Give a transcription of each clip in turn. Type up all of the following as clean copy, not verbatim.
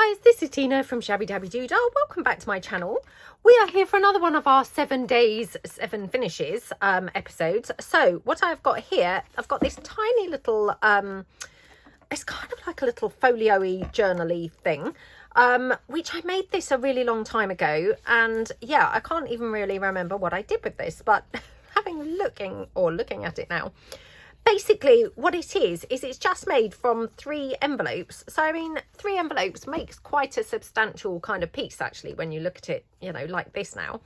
guys, this is Tina from Shabbydabbydoodah. Welcome back to my channel. We are here for another one of our 7 days, 7 finishes episodes. So what I've got here, I've got this tiny little, it's kind of like a little folio-y journal-y thing, which I made this a really long time ago. And yeah, I can't even really remember what I did with this, but looking at it now, basically what it is it's just made from 3 envelopes. So I mean, 3 envelopes makes quite a substantial kind of piece actually when you look at it, you know, like this now.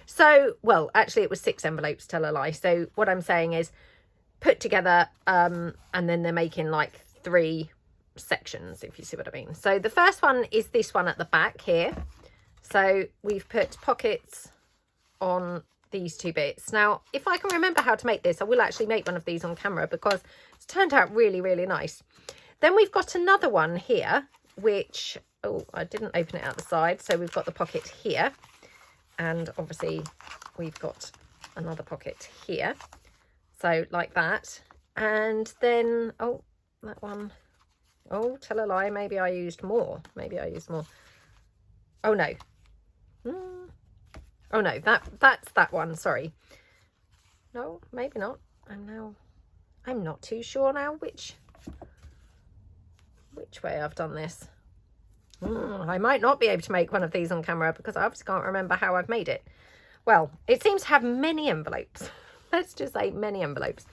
So, well, actually it was 6 envelopes, tell a lie. So what I'm saying is put together and then they're making like 3 sections, if you see what I mean. So the first one is this one at the back here. So we've put pockets on these 2 bits. Now, if I can remember how to make this, I will actually make one of these on camera because it's turned out really, really nice. Then we've got another one here, which, oh, I didn't open it out the side. So we've got the pocket here. And obviously we've got another pocket here. So like that. And then, oh, that one. Oh, tell a lie. Maybe I used more. Oh, no. Oh no, that's that one, sorry. No, maybe not. I'm not too sure now which way I've done this. I might not be able to make one of these on camera because I obviously can't remember how I've made it. Well, it seems to have many envelopes. Let's just say many envelopes.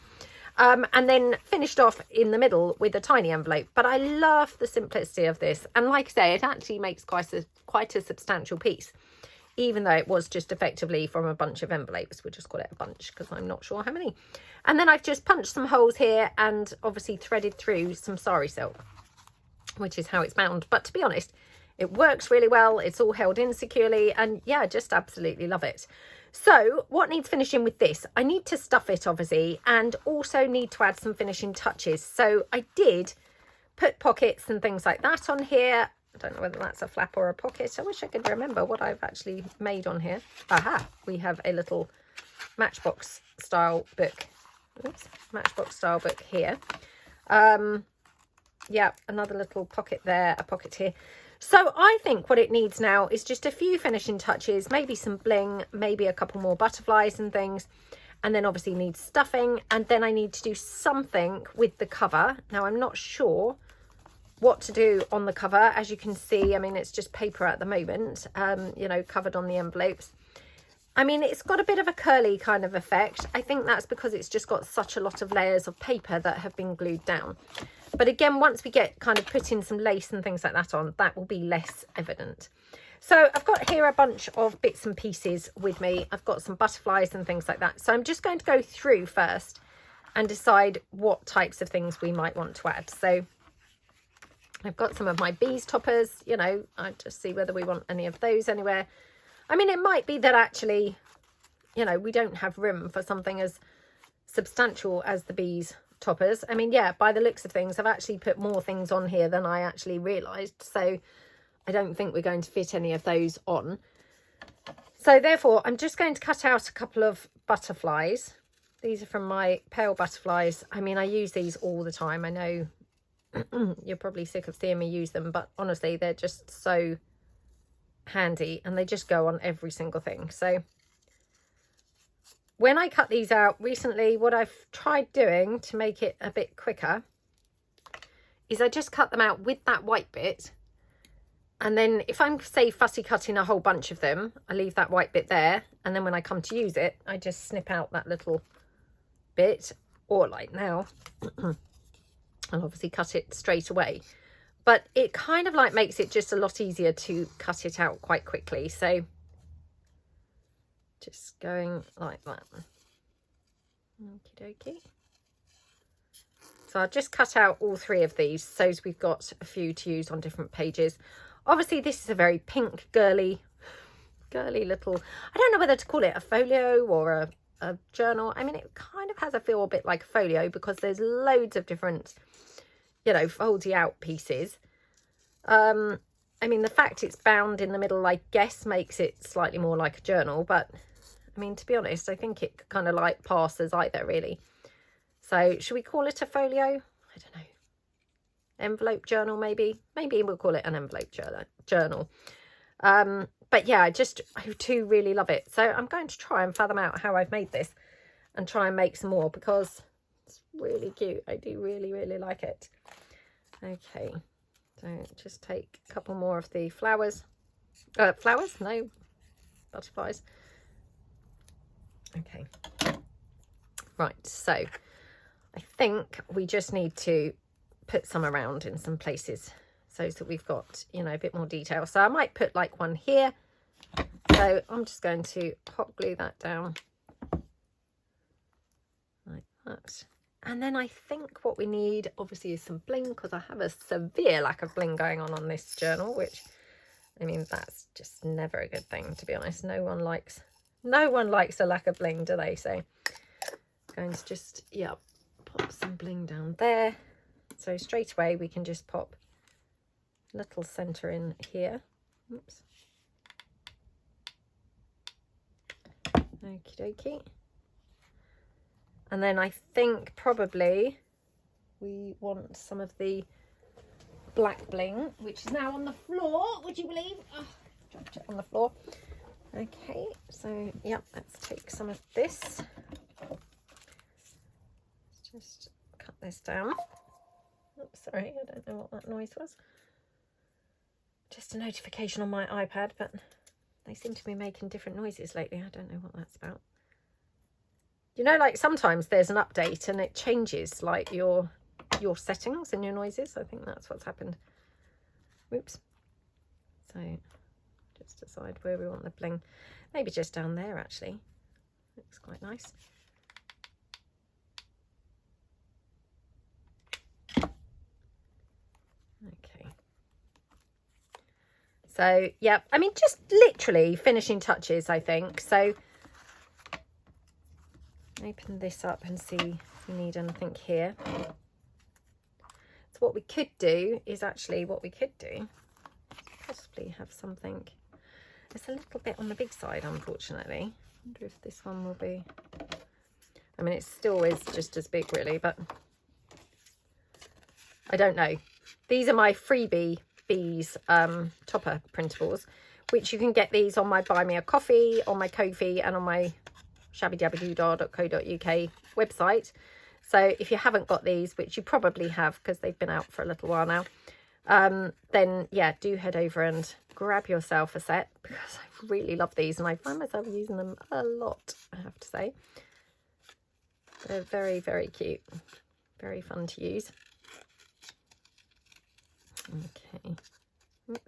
And then finished off in the middle with a tiny envelope. But I love the simplicity of this. And like I say, it actually makes quite a substantial piece, even though it was just effectively from a bunch of envelopes. We'll just call it a bunch because I'm not sure how many. And then I've just punched some holes here and obviously threaded through some sari silk, which is how it's bound. But to be honest, it works really well. It's all held in securely and yeah, just absolutely love it. So what needs finishing with this? I need to stuff it obviously, and also need to add some finishing touches. So I did put pockets and things like that on here. I don't know whether that's a flap or a pocket. I wish I could remember what I've actually made on here. Aha, we have a little matchbox style book. Oops, matchbox style book here. Yeah, another little pocket there, a pocket here. So I think what it needs now is just a few finishing touches, maybe some bling, maybe a couple more butterflies and things. And then obviously needs stuffing. And then I need to do something with the cover. Now I'm not sure what to do on the cover. As you can see, I mean, it's just paper at the moment, you know, covered on the envelopes. I mean, it's got a bit of a curly kind of effect. I think that's because it's just got such a lot of layers of paper that have been glued down. But again, once we get kind of putting some lace and things like that on, that will be less evident. So I've got here a bunch of bits and pieces with me. I've got some butterflies and things like that. So I'm just going to go through first and decide what types of things we might want to add. So I've got some of my bees toppers, you know, I just see whether we want any of those anywhere. I mean, it might be that actually, you know, we don't have room for something as substantial as the bees toppers. I mean, yeah, by the looks of things, I've actually put more things on here than I actually realised. So I don't think we're going to fit any of those on. So therefore, I'm just going to cut out a couple of butterflies. These are from my pale butterflies. I mean, I use these all the time. I know you're probably sick of seeing me use them, but honestly they're just so handy and they just go on every single thing. So when I cut these out recently, what I've tried doing to make it a bit quicker is I just cut them out with that white bit, and then if I'm, say, fussy cutting a whole bunch of them, I leave that white bit there, and then when I come to use it, I just snip out that little bit, or like now I'll obviously cut it straight away. But it kind of like makes it just a lot easier to cut it out quite quickly. So just going like that. Okie dokie. So I'll just cut out all 3 of these so as we've got a few to use on different pages. Obviously this is a very pink, girly little, I don't know whether to call it a folio or a journal. I mean, it kind of has a feel a bit like a folio because there's loads of different, you know, foldy out pieces. I mean, the fact it's bound in the middle, I guess, makes it slightly more like a journal, but I mean, to be honest, I think it kind of like passes either, really. So should we call it a folio? I don't know. envelope journal, maybe we'll call it an envelope journal. But yeah, I do really love it. So I'm going to try and fathom out how I've made this and try and make some more, because it's really cute. I do really like it. Okay, so just take a couple more of the flowers. No, butterflies. Okay, right, so I think we just need to put some around in some places so that we've got, you know, a bit more detail. So I might put like one here. So I'm just going to hot glue that down like that. And then I think what we need obviously is some bling, because I have a severe lack of bling going on this journal, which, I mean, that's just never a good thing, to be honest. No one likes a lack of bling, do they? So I'm going to just, yeah, pop some bling down there. So straight away we can just pop a little center in here. Oops. Okie dokie. And then I think probably we want some of the black bling, which is now on the floor, would you believe? Oh, dropped it on the floor. Okay, so yeah, let's take some of this. Let's just cut this down. Oops, sorry, I don't know what that noise was. Just a notification on my iPad, but they seem to be making different noises lately. I don't know what that's about. You know, like sometimes there's an update and it changes like your settings and your noises. I think that's what's happened. Oops. So just decide where we want the bling. Maybe just down there, actually. Looks quite nice. Okay. So yeah, I mean, just literally finishing touches, I think. So open this up and see if we need anything here. So what we could do is actually possibly have something. It's a little bit on the big side, unfortunately. I wonder if this one will be, I mean, it still is just as big really, but I don't know. These are my freebie bees topper printables, which you can get these on my Buy Me a Coffee, on my Ko-fi, and on my shabbydabbydoodah.co.uk website. So if you haven't got these, which you probably have because they've been out for a little while now, then yeah, do head over and grab yourself a set, because I really love these and I find myself using them a lot, I have to say. They're very cute, very fun to use. Okay. Oops.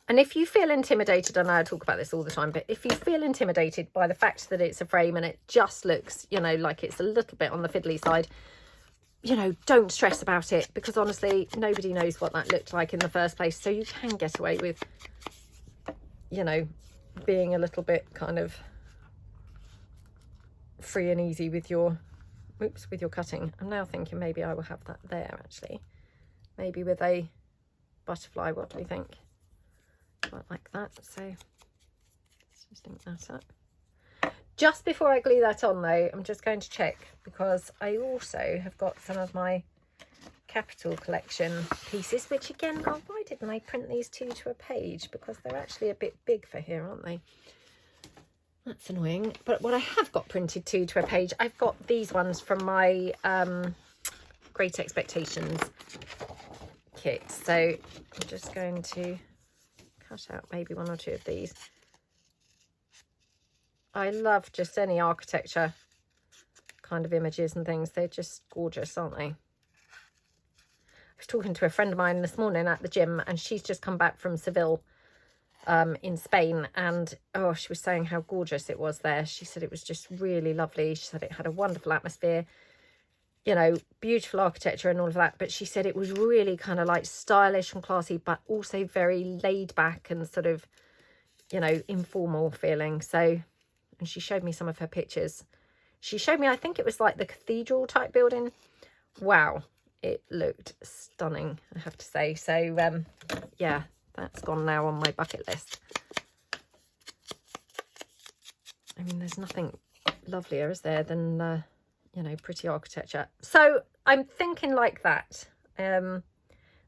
And if you feel intimidated, I know I talk about this all the time, but if you feel intimidated by the fact that it's a frame and it just looks, you know, like it's a little bit on the fiddly side, you know, don't stress about it, because honestly, nobody knows what that looked like in the first place. So you can get away with, you know, being a little bit kind of free and easy with your, oops, with your cutting. I'm now thinking maybe I will have that there actually. Maybe with a butterfly, what do we think? Quite like that, so let's just ink that up. Just before I glue that on though, I'm just going to check, because I also have got some of my Capital collection pieces, which again, oh, why didn't I print these two to a page? Because they're actually a bit big for here, aren't they? That's annoying. But what I have got printed two to a page, I've got these ones from my Great Expectations kit. So I'm just going to cut out maybe one or two of these. I love just any architecture kind of images and things. They're just gorgeous, aren't they? I was talking to a friend of mine this morning at the gym, and she's just come back from Seville in Spain, and oh, she was saying how gorgeous it was there. She said it was just really lovely. She said it had a wonderful atmosphere, you know, beautiful architecture and all of that, but she said it was really kind of like stylish and classy, but also very laid back and sort of, you know, informal feeling. So, and she showed me some of her pictures. She showed me, I think it was like the cathedral type building. Wow, it looked stunning, I have to say. So yeah, that's gone now on my bucket list. I mean, there's nothing lovelier, is there, than you know, pretty architecture. So I'm thinking like that.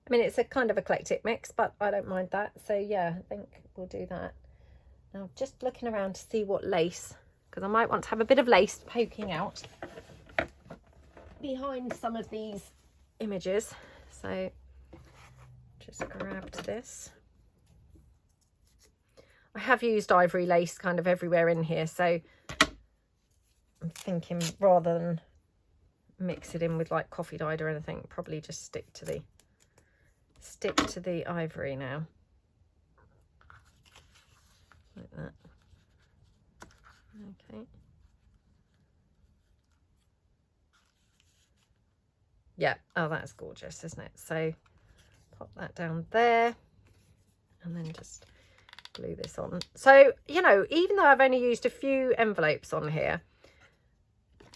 I mean, it's a kind of eclectic mix, but I don't mind that. So yeah, I think we'll do that. Now, just looking around to see what lace, because I might want to have a bit of lace poking out behind some of these images. So just grabbed this. I have used ivory lace kind of everywhere in here, so I'm thinking rather than mix it in with like coffee dyed or anything, probably just stick to the ivory now, like that. Okay. Yeah, oh, that's gorgeous, isn't it? So pop that down there and then just glue this on. So, you know, even though I've only used a few envelopes on here,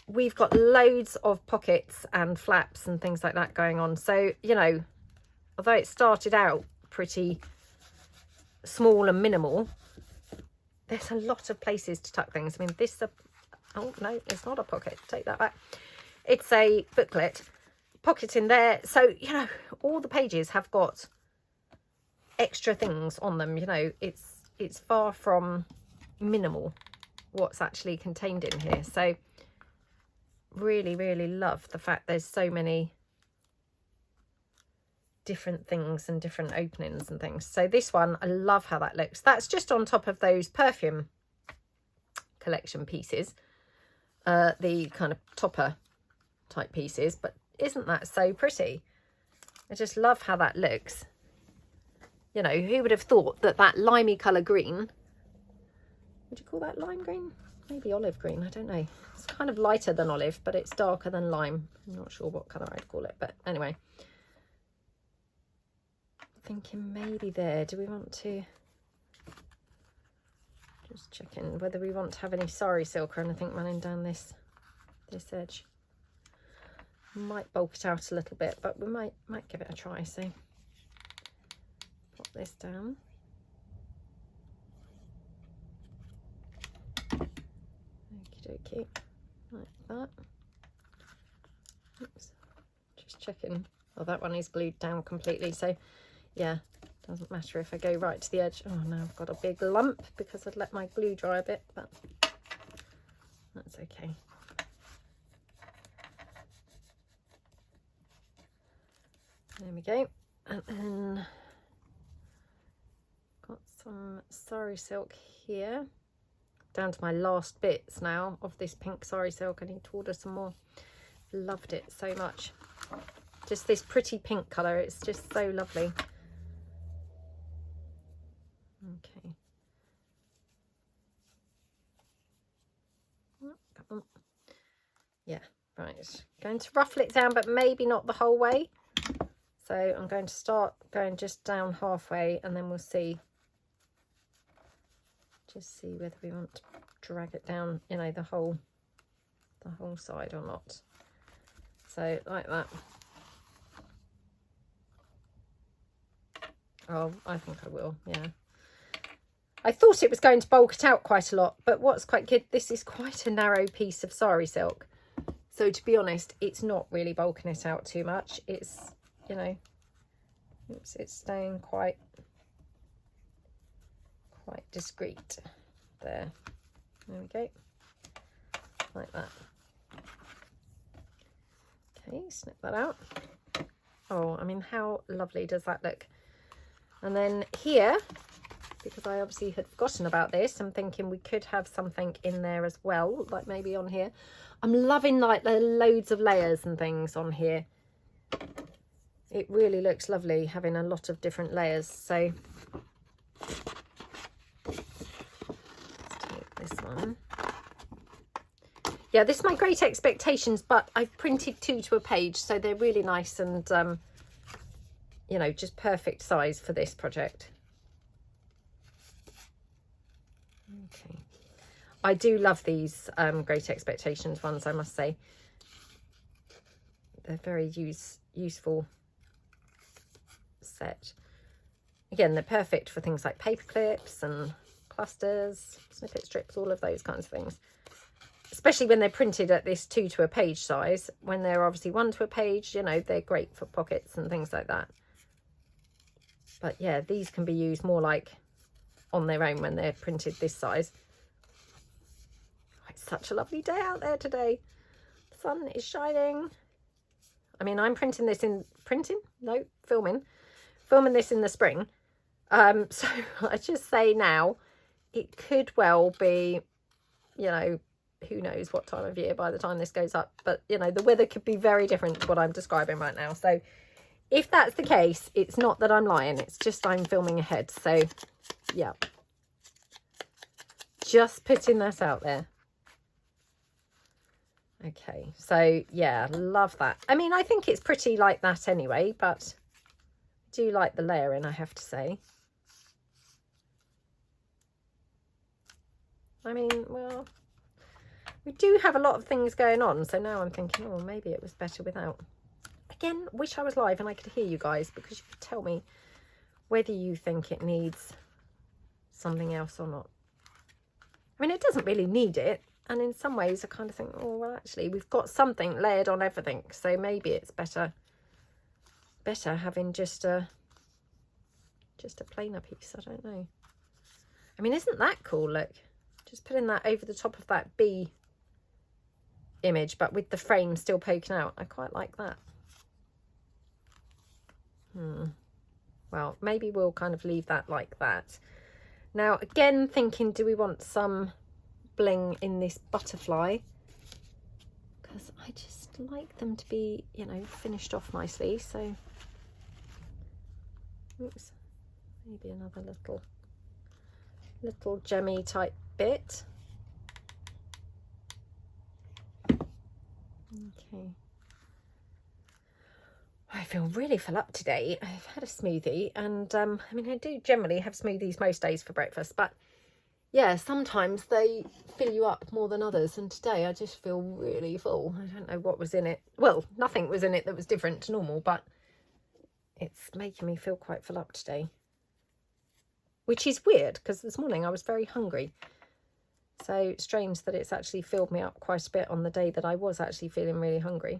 we've got loads of pockets and flaps and things like that going on. So, you know, although it started out pretty small and minimal, there's a lot of places to tuck things. I mean, this, oh no, it's not a pocket, take that back. It's a booklet. Pocket in there. So, you know, all the pages have got extra things on them. You know, it's far from minimal what's actually contained in here. So really, really love the fact there's so many different things and different openings and things. So this one, I love how that looks. That's just on top of those perfume collection pieces, the kind of topper type pieces, but isn't that so pretty? I just love how that looks. You know, who would have thought that that limey colour green, would you call that lime green? Maybe olive green, I don't know. It's kind of lighter than olive, but it's darker than lime. I'm not sure what colour I'd call it, but anyway. Thinking maybe there, do we want to, just checking whether we want to have any sari silk or anything running down this edge. Might bulk it out a little bit, but we might give it a try. So pop this down. Okie dokie, like that. Oops. Just checking. Oh, that one is glued down completely. So yeah, doesn't matter if I go right to the edge. Oh no, I've got a big lump because I'd let my glue dry a bit, but that's okay. There we go. And then got some sari silk here. Down to my last bits now of this pink sari silk. I need to order some more. Loved it so much. Just this pretty pink colour. It's just so lovely. Okay. Oh, come on. Yeah, right. Going to ruffle it down, but maybe not the whole way. So I'm going to start going just down halfway, and then we'll see. Just see whether we want to drag it down, you know, the whole side or not. So like that. Oh, I think I will, yeah. I thought it was going to bulk it out quite a lot, but what's quite good, this is quite a narrow piece of sari silk. So to be honest, it's not really bulking it out too much. It's, you know, oops, it's staying quite discreet there. There we go, like that. Okay, snip that out. Oh, I mean, how lovely does that look? And then here, because I obviously had forgotten about this, I'm thinking we could have something in there as well, like maybe on here. I'm loving like the loads of layers and things on here. It really looks lovely having a lot of different layers. So let's take this one. Yeah, this is my Great Expectations, but I've printed 2 to a page, so they're really nice and you know, just perfect size for this project. Okay, I do love these Great Expectations ones, I must say. They're very useful set. Again, they're perfect for things like paper clips and clusters, snippet strips, all of those kinds of things. Especially when they're printed at this 2 to a page size. When they're obviously 1 to a page, you know, they're great for pockets and things like that. But yeah, these can be used more like on their own when they're printed this size. It's such a lovely day out there today. The sun is shining. I mean, I'm filming this in the spring. So I just say now, it could well be, you know, who knows what time of year by the time this goes up. But, you know, the weather could be very different to what I'm describing right now. So if that's the case, it's not that I'm lying. It's just I'm filming ahead. So, yeah. Just putting that out there. Okay, so yeah, love that. I mean, I think it's pretty like that anyway, but I do like the layering, I have to say. I mean, well, we do have a lot of things going on, so now I'm thinking, oh, maybe it was better without. Again, wish I was live and I could hear you guys, because you could tell me whether you think it needs something else or not. I mean, it doesn't really need it. And in some ways, I kind of think, oh, well, actually, we've got something layered on everything. So maybe it's better having just a plainer piece. I don't know. I mean, isn't that cool? Look, just putting that over the top of that bee image, but with the frame still poking out. I quite like that. Well, maybe we'll kind of leave that like that. Now, again, thinking, do we want some bling in this butterfly? Because I just like them to be, you know, finished off nicely. So, oops, maybe another little gemmy type bit. Okay. I feel really full up today. I've had a smoothie, and I mean, I do generally have smoothies most days for breakfast, but yeah, sometimes they fill you up more than others, and today I just feel really full. I don't know what was in it. Well, nothing was in it that was different to normal, but it's making me feel quite full up today, which is weird because this morning I was very hungry. So strange that it's actually filled me up quite a bit on the day that I was actually feeling really hungry.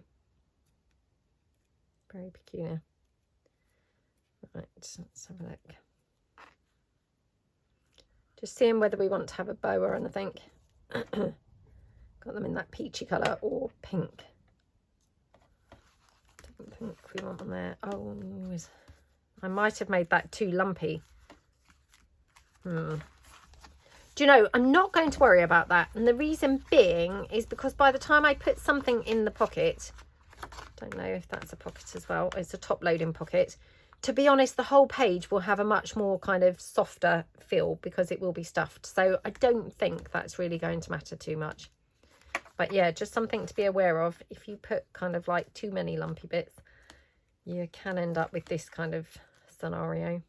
Very peculiar. Right, let's have a look. Just seeing whether we want to have a bow or anything. Got them in that peachy colour or pink. Don't think we want them there. Oh, I might have made that too lumpy. Do you know, I'm not going to worry about that. And the reason being is because by the time I put something in the pocket, don't know if that's a pocket as well, it's a top loading pocket. To be honest, the whole page will have a much more kind of softer feel because it will be stuffed. So I don't think that's really going to matter too much. But yeah, just something to be aware of. If you put kind of like too many lumpy bits, you can end up with this kind of scenario.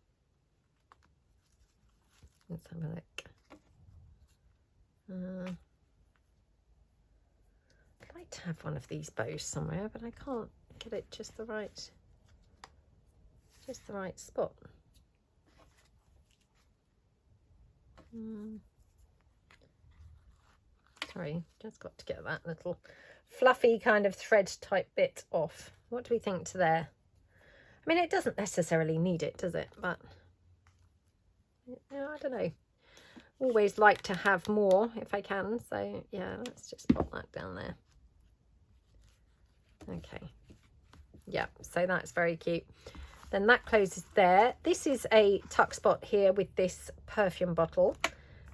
Let's have a look. I'd like to have one of these bows somewhere, but I can't get it just the right spot. Sorry, just got to get that little fluffy kind of thread type bit off. What do we think to there? I mean, it doesn't necessarily need it, does it? But yeah, I don't know. Always like to have more if I can. So yeah, let's just pop that down there. Okay. Yeah, so that's very cute. Then that closes there. This is a tuck spot here with this perfume bottle.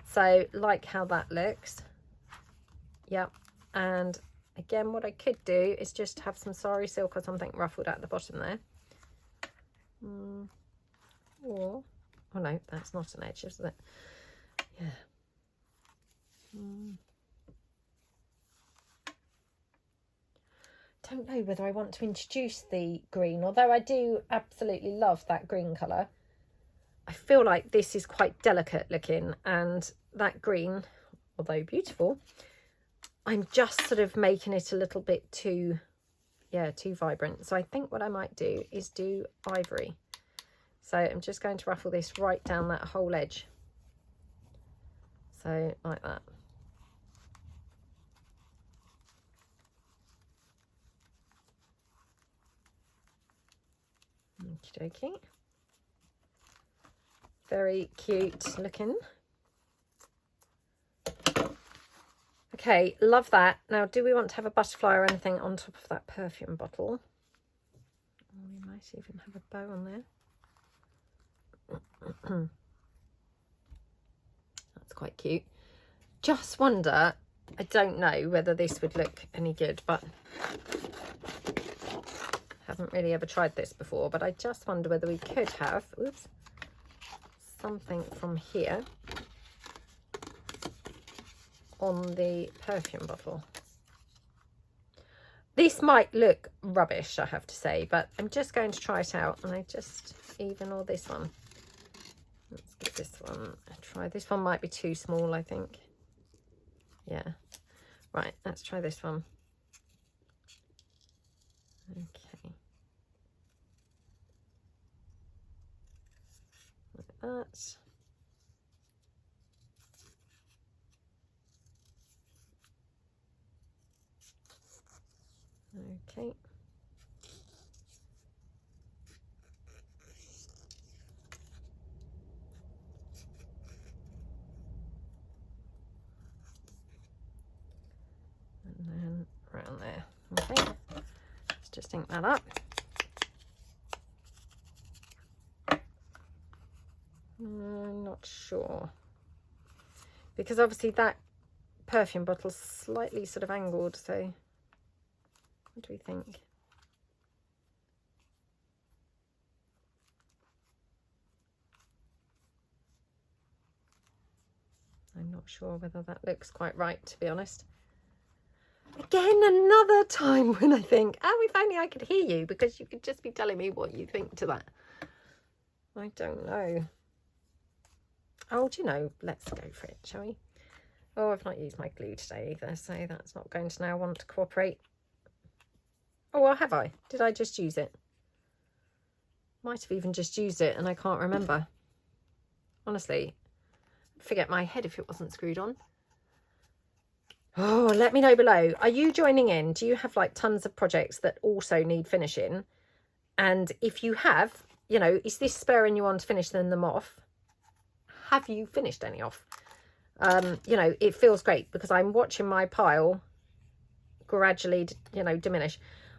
So like how that looks. Yep. And again, what I could do is just have some sari silk or something ruffled at the bottom there. Or, oh no, that's not an edge, is it? Yeah. Don't know whether I want to introduce the green, although I do absolutely love that green colour. I feel like this is quite delicate looking, and that green, although beautiful, I'm just sort of making it a little bit too vibrant. So I think what I might do is do ivory. So I'm just going to ruffle this right down that whole edge. So like that. Okie dokie. Very cute looking. Okay, love that. Now, do we want to have a butterfly or anything on top of that perfume bottle? We might even have a bow on there. That's quite cute. Just wonder, I don't know whether this would look any good, but haven't really ever tried this before, but I just wonder whether we could have, oops, something from here on the perfume bottle. This might look rubbish, I have to say, but I'm just going to try it out. And I just, even or this one. Let's give this one a try. This one might be too small, I think. Yeah. Right, let's try this one. Okay. Like that. Okay. And then around there. Okay. Let's just ink that up. I'm not sure. Because obviously that perfume bottle's slightly sort of angled, so what do we think? I'm not sure whether that looks quite right, to be honest. Again, another time when I think, oh, if only I could hear you, because you could just be telling me what you think to that. I don't know. Oh, do you know, let's go for it, shall we? Oh, I've not used my glue today either, so that's not going to now want to cooperate. Oh, well, have I? Did I just use it? Might have even just used it and I can't remember. Honestly, I'd forget my head if it wasn't screwed on. Oh, let me know below. Are you joining in? Do you have like tons of projects that also need finishing? And if you have, you know, is this spurring you on to finish them off? Have you finished any off? You know, it feels great because I'm watching my pile gradually, you know, diminish.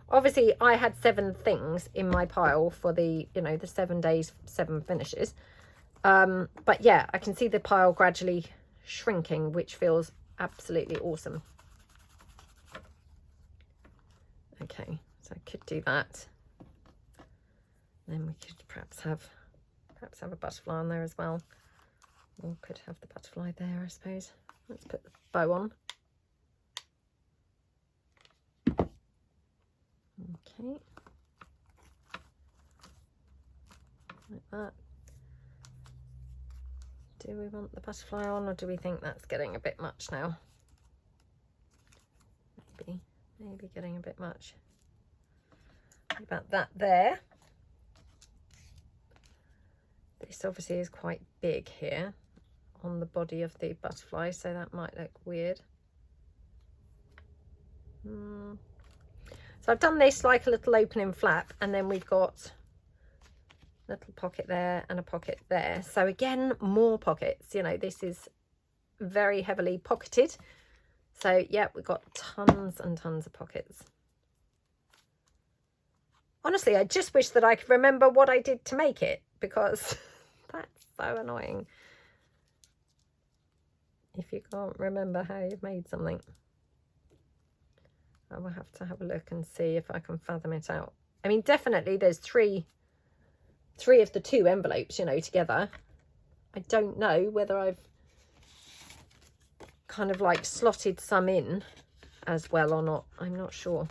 Obviously, I had 7 things in my pile for the, you know, the 7 days, 7 finishes. But yeah, I can see the pile gradually shrinking, which feels absolutely awesome. Okay, so I could do that. Then we could perhaps have a butterfly on there as well. Or could have the butterfly there, I suppose. Let's put the bow on. Okay. Like that. Do we want the butterfly on, or do we think that's getting a bit much now? Maybe getting a bit much. What about that there? This obviously is quite big here on the body of the butterfly, so that might look weird. So I've done this like a little opening flap, and then we've got a little pocket there and a pocket there. So again, more pockets. You know, this is very heavily pocketed. So yeah, we've got tons and tons of pockets. Honestly, I just wish that I could remember what I did to make it, because that's so annoying if you can't remember how you've made something. I will have to have a look and see if I can fathom it out. I mean, definitely there's three of the 2 envelopes, you know, together. I don't know whether I've kind of like slotted some in as well or not. I'm not sure.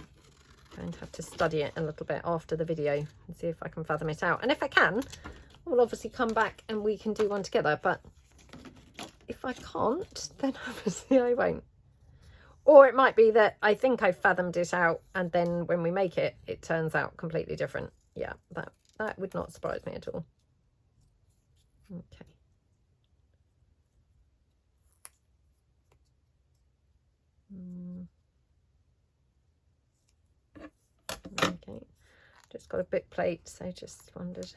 I'm going to have to study it a little bit after the video and see if I can fathom it out. And if I can, we'll obviously come back and we can do one together. But if I can't, then obviously I won't. Or it might be that I think I've fathomed it out, and then when we make it, it turns out completely different. Yeah, that would not surprise me at all. Okay. Okay, just got a bit plate, so just wondered.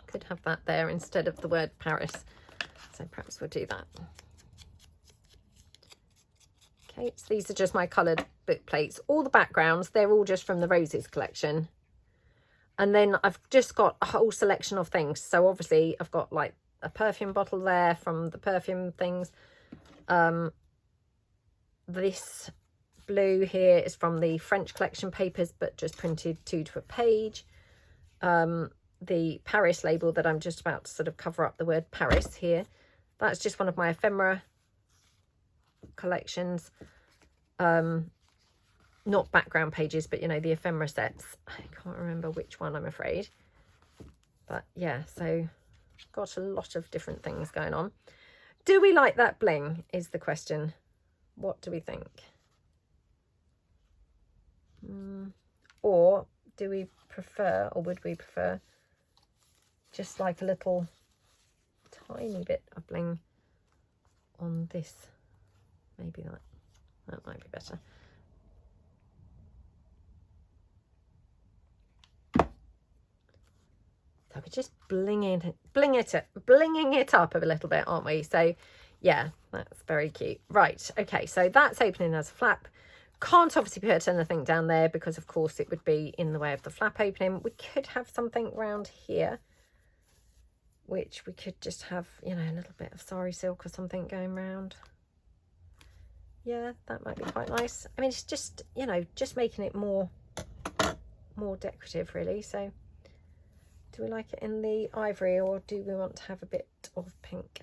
Could have that there instead of the word Paris, so perhaps we'll do that. Okay, so these are just my coloured book plates. All the backgrounds, they're all just from the Roses collection. And then I've just got a whole selection of things. So obviously I've got like a perfume bottle there from the perfume things. This blue here is from the French collection papers, but just printed 2 to a page. The Paris label that I'm just about to sort of cover up the word Paris here. That's just one of my ephemera collections. Not background pages, but you know, the ephemera sets. I can't remember which one, I'm afraid. But yeah, so got a lot of different things going on. Do we like that bling is the question. What do we think? Or do we prefer, or would we prefer just like a little tiny bit of bling on this? Maybe that might be better. So we're just blinging it up a little bit, aren't we? So yeah, that's very cute. Right, okay, so that's opening as a flap. Can't obviously put anything down there because of course it would be in the way of the flap opening. We could have something around here, which we could just have, you know, a little bit of sari silk or something going round. Yeah, that might be quite nice. I mean, it's just, you know, just making it more decorative really. So do we like it in the ivory, or do we want to have a bit of pink?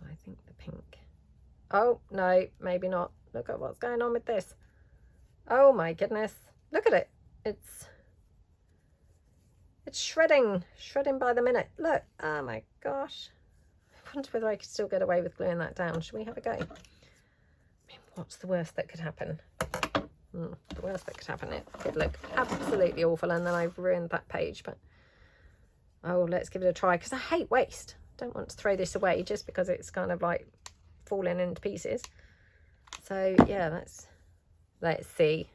I think the pink. Oh, no, maybe not. Look at what's going on with this. Oh my goodness. Look at it. It's shredding by the minute. Look. Oh my gosh. I wonder whether I could still get away with gluing that down. Should we have a go? I mean, what's the worst that could happen? The worst that could happen, it could look absolutely awful and then I've ruined that page, but oh, let's give it a try, because I hate waste. Don't want to throw this away just because it's kind of like falling into pieces. So yeah, let's see.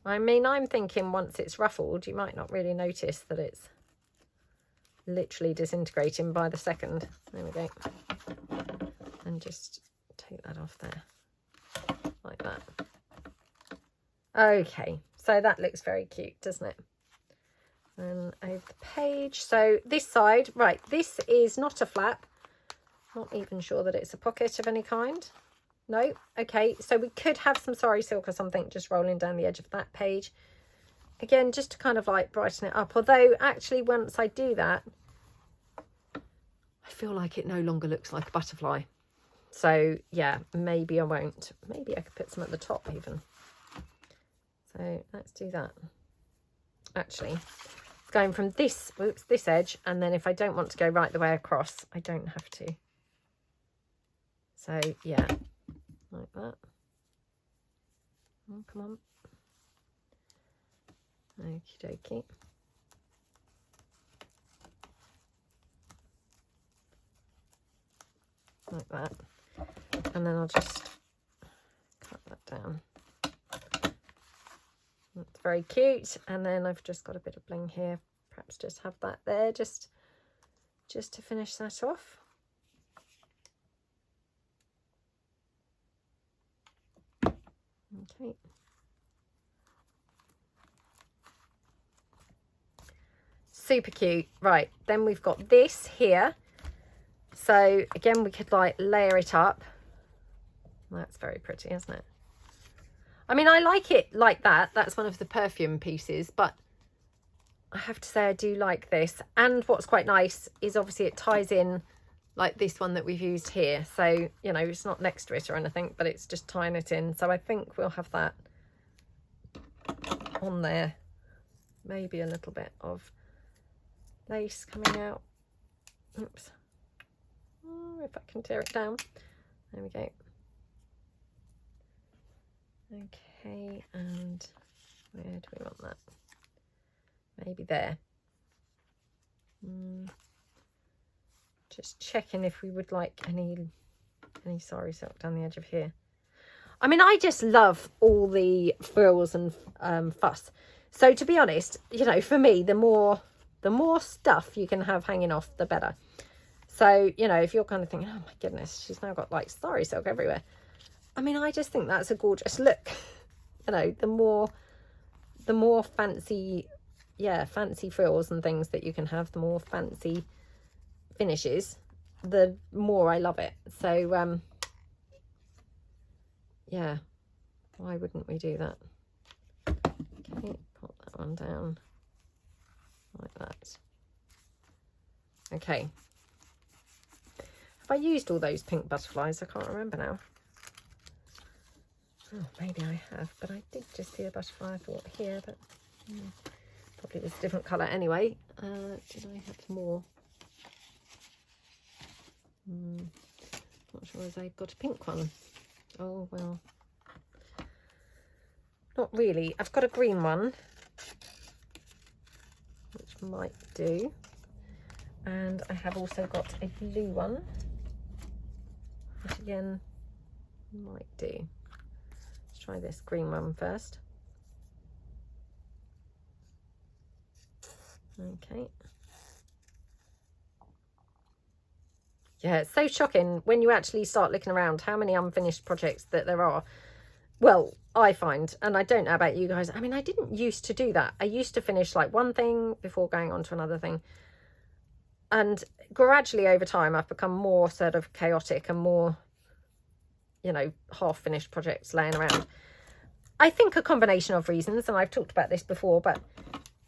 I mean, I'm thinking once it's ruffled, you might not really notice that it's literally disintegrating by the second. There we go. And just take that off there. Like that. Okay, so that looks very cute, doesn't it? And over the page. So this side, right, this is not a flap. Not even sure that it's a pocket of any kind. No, okay, so we could have some sari silk or something just rolling down the edge of that page. Again, just to kind of like brighten it up. Although actually once I do that, I feel like it no longer looks like a butterfly. So yeah, maybe I won't. Maybe I could put some at the top even. So let's do that. Actually, it's going from this, oops, this edge, and then if I don't want to go right the way across, I don't have to. So yeah, like that. Oh, come on. Okie dokie. Like that. And then I'll just cut that down. That's very cute. And then I've just got a bit of bling here. Perhaps just have that there just to finish that off. Okay. Super cute. Right, then we've got this here. So again, we could like layer it up. That's very pretty, isn't it? I mean, I like it like that. That's one of the perfume pieces, but I have to say I do like this. And what's quite nice is obviously it ties in like this one that we've used here. So, you know, it's not next to it or anything, but it's just tying it in. So I think we'll have that on there. Maybe a little bit of lace coming out. Oops. Oh, if I can tear it down. There we go. Okay, and where do we want that? Maybe there. Just checking if we would like any sari silk down the edge of here. I mean, I just love all the frills and fuss. So to be honest, you know, for me, the more stuff you can have hanging off, the better. So, you know, if you're kind of thinking, oh my goodness, she's now got like sari silk everywhere. I mean, I just think that's a gorgeous look. You know, the more fancy, yeah, fancy frills and things that you can have, the more fancy finishes, the more I love it. So, yeah, why wouldn't we do that? Okay, pop that one down like that. Okay. Have I used all those pink butterflies? I can't remember now. Oh, maybe I have, but I did just see a butterfly, I thought, here, but probably was a different colour anyway. Did I have more? Not sure as I got a pink one. Oh, well. Not really. I've got a green one, which might do. And I have also got a blue one, which again might do. Let's try this green one first. Okay. Yeah, it's so shocking when you actually start looking around how many unfinished projects that there are. Well, I find, and I don't know about you guys, I mean, I didn't used to do that. I used to finish like one thing before going on to another thing. And gradually over time, I've become more sort of chaotic and more, you know, half-finished projects laying around. I think a combination of reasons, and I've talked about this before, but,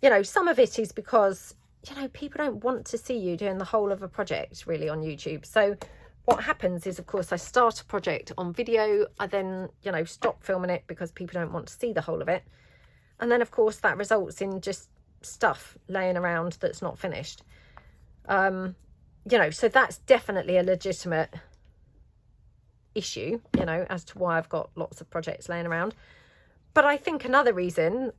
you know, some of it is because, you know, people don't want to see you doing the whole of a project really on YouTube. So what happens is, of course, I start a project on video. I then, you know, stop filming it because people don't want to see the whole of it. And then, of course, that results in just stuff laying around that's not finished. You know, so that's definitely a legitimate issue, you know, as to why I've got lots of projects laying around. But I think another reason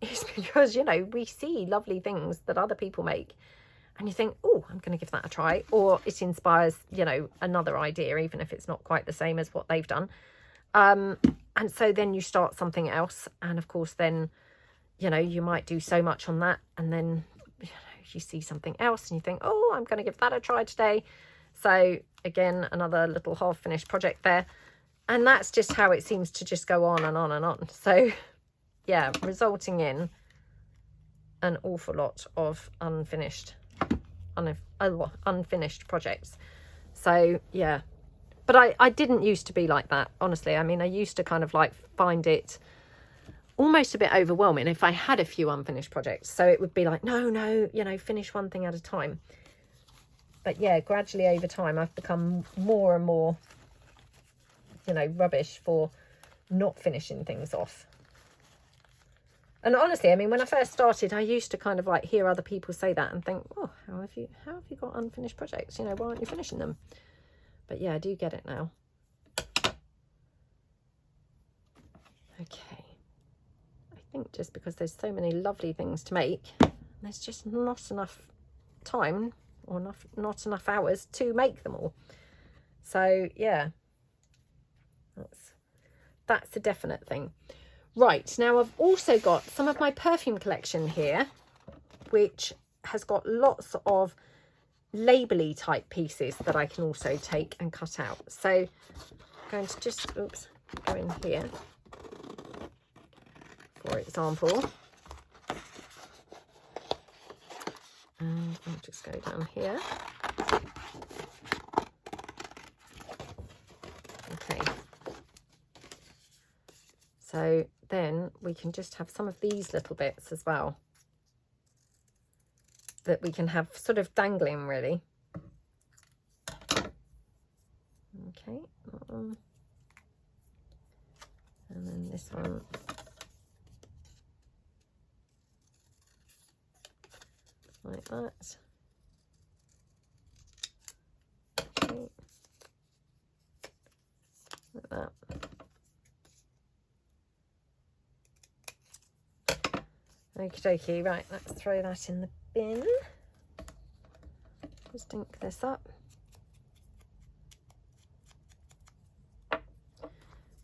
is because, you know, we see lovely things that other people make and you think, oh, I'm going to give that a try, or it inspires, you know, another idea, even if it's not quite the same as what they've done. And so then you start something else, and of course then, you know, you might do so much on that, and then, you know, you see something else and you think, oh, I'm going to give that a try today. So again, another little half finished project there. And that's just how it seems to just go on and on and on. So yeah, resulting in an awful lot of unfinished projects. So yeah, but I didn't used to be like that, honestly. I mean, I used to kind of like find it almost a bit overwhelming if I had a few unfinished projects. So it would be like, no, you know, finish one thing at a time. But yeah, gradually over time, I've become more and more, you know, rubbish for not finishing things off. And honestly, I mean, when I first started, I used to kind of like hear other people say that and think, oh, how have you got unfinished projects? You know, why aren't you finishing them? But yeah, I do get it now. Okay. I think just because there's so many lovely things to make, there's just not enough time or not enough hours to make them all. So yeah, that's a definite thing. Right, now I've also got some of my perfume collection here, which has got lots of label-y type pieces that I can also take and cut out. So I'm going to just, oops, go in here, for example. And I'll just go down here. Okay. So then we can just have some of these little bits as well that we can have sort of dangling, really. Okay. And then this one. Like that. Okay. Like that. Okie dokie, right, let's throw that in the bin. Just ink this up.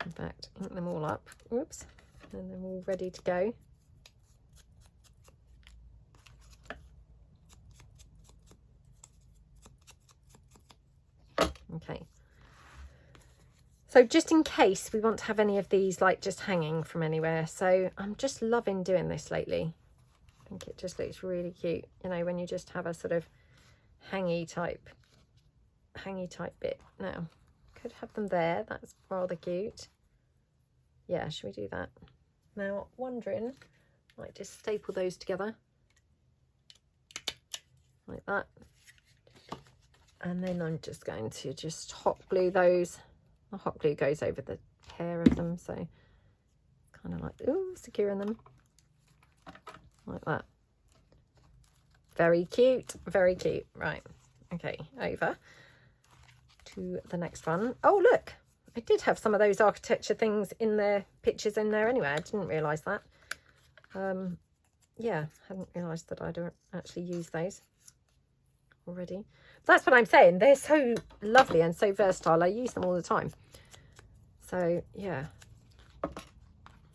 In fact, ink them all up. Oops. And they're all ready to go. Okay. So just in case we want to have any of these like just hanging from anywhere. So I'm just loving doing this lately. I think it just looks really cute. You know, when you just have a sort of hangy type bit. Now, could have them there. That's rather cute. Yeah, should we do that? Now, wondering, might just staple those together like that. And then I'm just going to just hot glue those. The hot glue goes over the pair of them, so kind of like, ooh, securing them like that. Very cute, very cute. Right, okay, over to the next one. Oh, look, I did have some of those architecture things in their pictures in there anyway. I didn't realise that. Yeah, hadn't realised that I'd actually use those already. That's what I'm saying, they're so lovely and so versatile. I use them all the time. So yeah,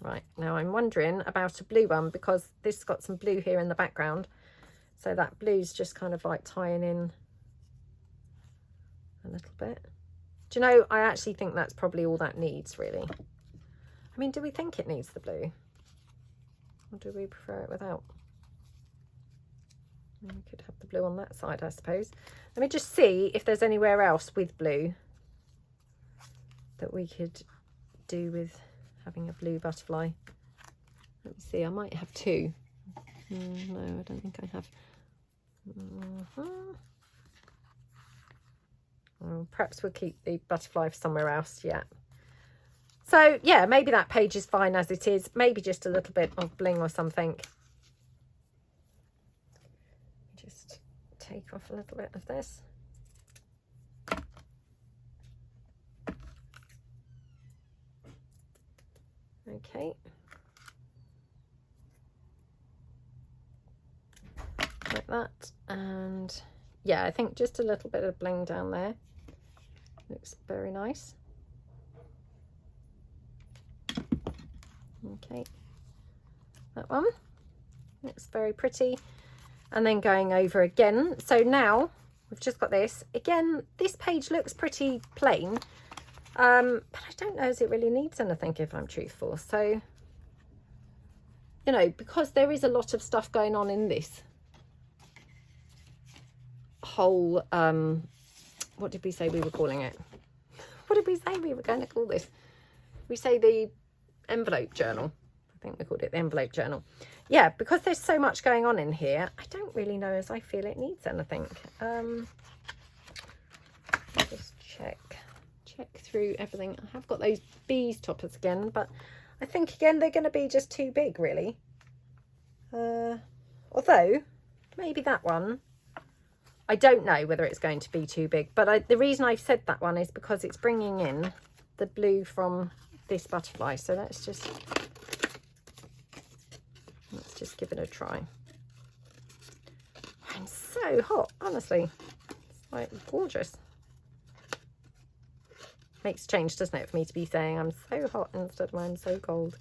right, now I'm wondering about a blue one, because this has got some blue here in the background, so that blue's just kind of like tying in a little bit. Do you know, I actually think that's probably all that needs, really. I mean, do we think it needs the blue, or do we prefer it without? We could have the blue on that side, I suppose. Let me just see if there's anywhere else with blue that we could do with having a blue butterfly. Let me see, I might have two. No, I don't think I have. Well, perhaps we'll keep the butterfly for somewhere else, yeah. So, yeah, maybe that page is fine as it is. Maybe just a little bit of bling or something. Just take off a little bit of this. Okay. Like that. And yeah, I think just a little bit of bling down there. Looks very nice. Okay. That one looks very pretty. And then going over again. So now we've just got this. Again, this page looks pretty plain. But I don't know as it really needs anything, if I'm truthful. So, you know, because there is a lot of stuff going on in this whole, what did we say we were calling it? What did we say we were going to call this? We say the envelope journal. I think we called it the envelope journal. Yeah, because there's so much going on in here, I don't really know as I feel it needs anything. Just check through everything. I have got those bees toppers again, but I think again they're going to be just too big, really. Although maybe that one, I don't know whether it's going to be too big, but the reason I've said that one is because it's bringing in the blue from this butterfly. So let's just give it a try. I'm so hot, honestly. It's like gorgeous. Makes a change, doesn't it, for me to be saying I'm so hot instead of I'm so cold.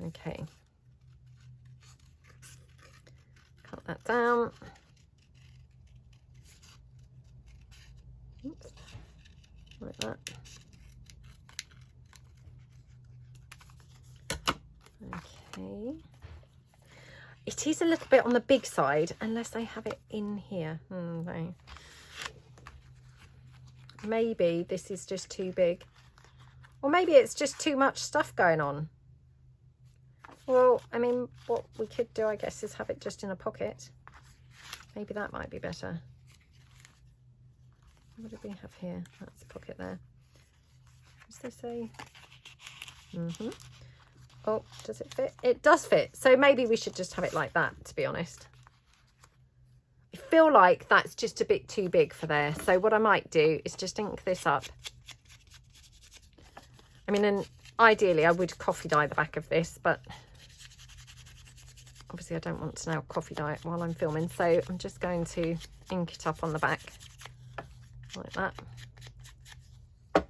Okay. Cut that down. Oops. Like that. Okay. It is a little bit on the big side, unless I have it in here. No. Maybe this is just too big. Or maybe it's just too much stuff going on. Well, I mean, what we could do, I guess, is have it just in a pocket. Maybe that might be better. What do we have here? That's a pocket there. Does this say? Oh, does it fit? It does fit. So maybe we should just have it like that, to be honest. I feel like that's just a bit too big for there. So what I might do is just ink this up. I mean, and ideally I would coffee dye the back of this, but obviously I don't want to now coffee dye it while I'm filming, so I'm just going to ink it up on the back like that. I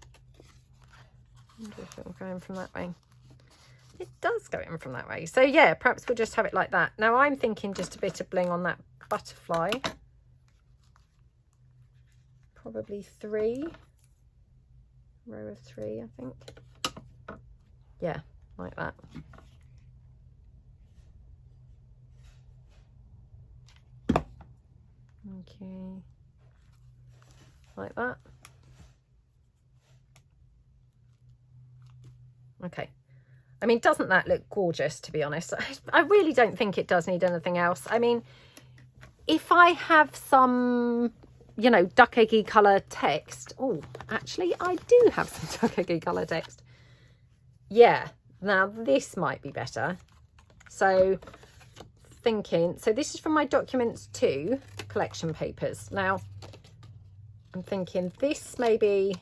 wonder if it will go in from that way. It does go in from that way. So yeah, perhaps we'll just have it like that. Now I'm thinking just a bit of bling on that butterfly. Probably 3. Row of 3, I think. Yeah, like that. Okay. Like that. Okay. I mean, doesn't that look gorgeous, to be honest? I really don't think it does need anything else. I mean, if I have some, you know, duck eggy colour text. Oh, actually, I do have some duck eggy colour text. Yeah, now this might be better. So, thinking, so this is from my Documents 2 collection papers. Now, I'm thinking this may be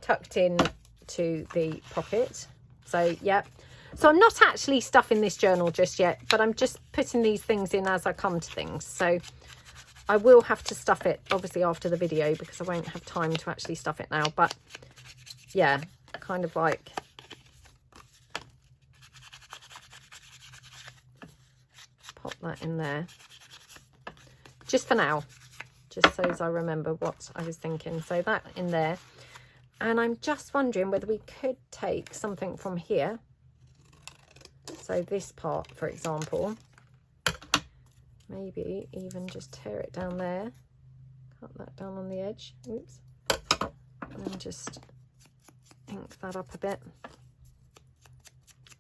tucked in to the pocket. So yeah, so I'm not actually stuffing this journal just yet, but I'm just putting these things in as I come to things. So I will have to stuff it obviously after the video because I won't have time to actually stuff it now. But yeah, kind of like pop that in there just for now, just so as I remember what I was thinking. So that in there. And I'm just wondering whether we could take something from here. So this part, for example, maybe even just tear it down there, cut that down on the edge, oops, and just ink that up a bit.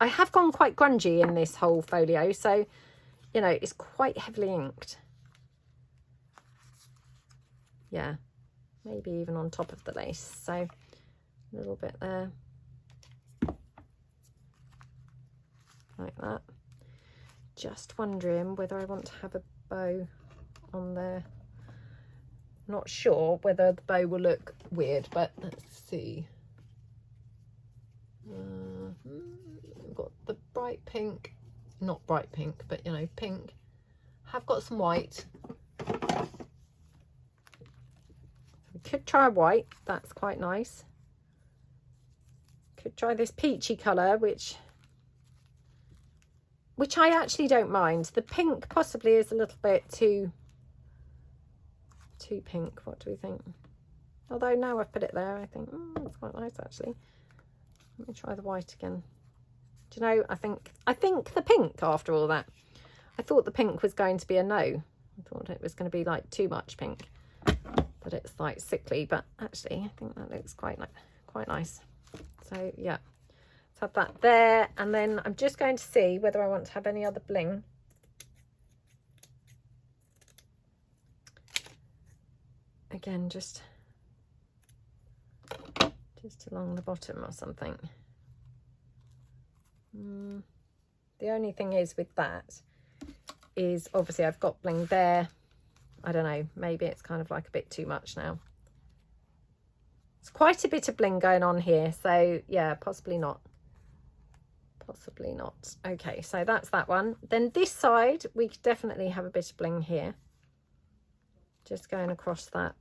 I have gone quite grungy in this whole folio, so, you know, it's quite heavily inked. Yeah, maybe even on top of the lace. So a little bit there, like that. Just wondering whether I want to have a bow on there. Not sure whether the bow will look weird, but let's see. I've got the bright pink, not bright pink, but you know, pink. I've got some white. We could try white, that's quite nice. Could try this peachy colour, which I actually don't mind. The pink possibly is a little bit too pink. What do we think? Although now I've put it there, I think it's quite nice actually. Let me try the white again. Do you know, I think the pink after all that. I thought the pink was going to be a no. I thought it was going to be like too much pink, that it's like sickly, but actually I think that looks quite nice. So yeah, let's have that there, and then I'm just going to see whether I want to have any other bling. Again, just along the bottom or something. The only thing is with that is obviously I've got bling there. I don't know, maybe it's kind of like a bit too much now. It's quite a bit of bling going on here, so yeah, possibly not. Possibly not. Okay, so that's that one. Then this side, we could definitely have a bit of bling here. Just going across that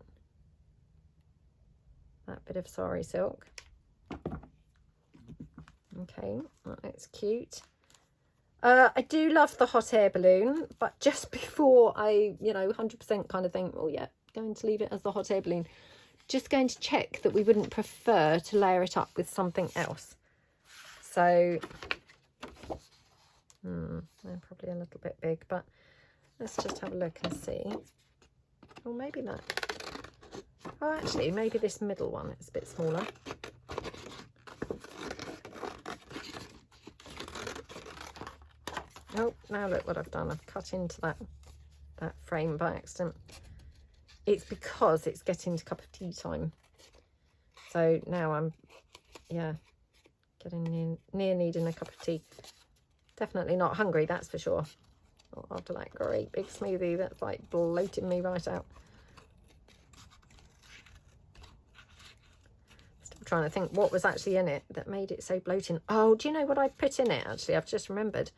bit of sari silk. Okay, that's cute. I do love the hot air balloon, but just before I, you know, 100% kind of think, oh yeah, going to leave it as the hot air balloon. Just going to check that we wouldn't prefer to layer it up with something else. So, they're probably a little bit big, but let's just have a look and see. Or maybe that. Oh, actually, maybe this middle one is a bit smaller. Oh, now look what I've done. I've cut into that frame by accident. It's because it's getting to cup of tea time. So now I'm, yeah, getting near needing a cup of tea. Definitely not hungry, that's for sure. Not after that great big smoothie that's like bloating me right out. Still trying to think what was actually in it that made it so bloating. Oh, do you know what I put in it actually? I've just remembered.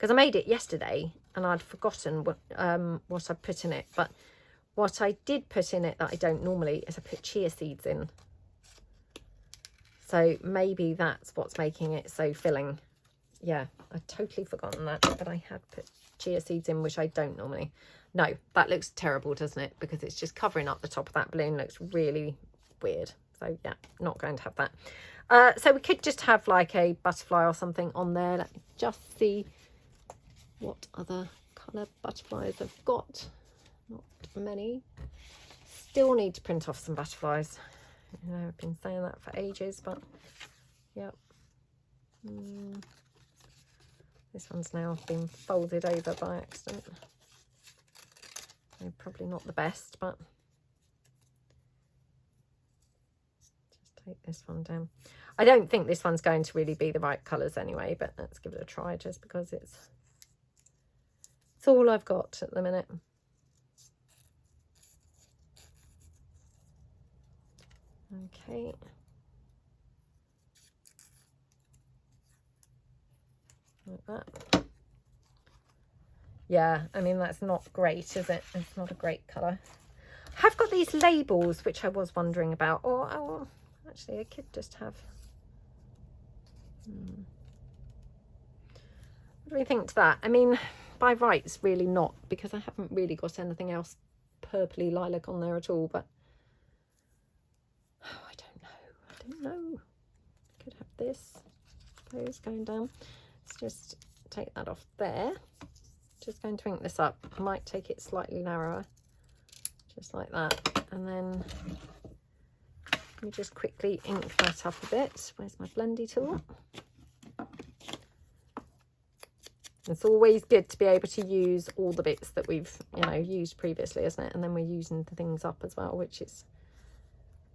because I made it yesterday and I'd forgotten what I put in it. But what I did put in it that I don't normally is I put chia seeds in. So maybe that's what's making it so filling. Yeah, I'd totally forgotten that, but I had put chia seeds in, which I don't normally. No, that looks terrible, doesn't it? Because it's just covering up the top of that balloon. Looks really weird. So yeah, not going to have that. So we could just have like a butterfly or something on there. Let me just see what other colour butterflies I've got. Not many. Still need to print off some butterflies. You know, I've been saying that for ages, but yeah. This one's now been folded over by accident. So probably not the best, but just take this one down. I don't think this one's going to really be the right colours anyway, but let's give it a try just because it's all I've got at the minute. Okay. Like that. Yeah, I mean, that's not great, is it? It's not a great colour. I have got these labels, which I was wondering about. Or actually, I could just have... What do we think to that? I mean, by rights, really not, because I haven't really got anything else purpley lilac on there at all, but... Oh, I don't know. Could have this, I suppose, going down. Let's just take that off there. Just going to ink this up. I might take it slightly narrower, just like that, and then let me just quickly ink that up a bit. Where's my blendy tool? It's always good to be able to use all the bits that we've, you know, used previously, isn't it? And then we're using the things up as well, which is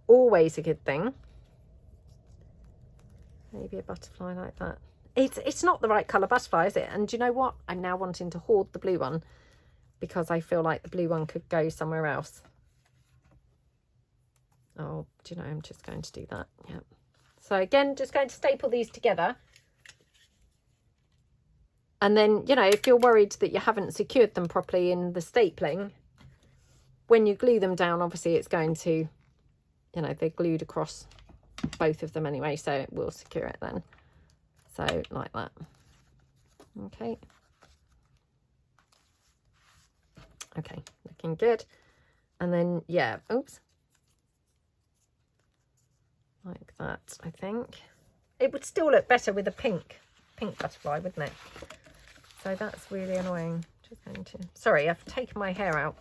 always a good thing. Maybe a butterfly like that. It's not the right colour butterfly, is it? And do you know what? I'm now wanting to hoard the blue one because I feel like the blue one could go somewhere else. Oh, do you know, I'm just going to do that. Yeah. So again, just going to staple these together. And then, you know, if you're worried that you haven't secured them properly in the stapling, when you glue them down, obviously it's going to, you know, they're glued across both of them anyway, so it will secure it then. So like that. Okay. Okay, looking good. And then, yeah, oops. Like that, I think. It would still look better with a pink butterfly, wouldn't it? So that's really annoying. Just going to, sorry, I've taken my hair out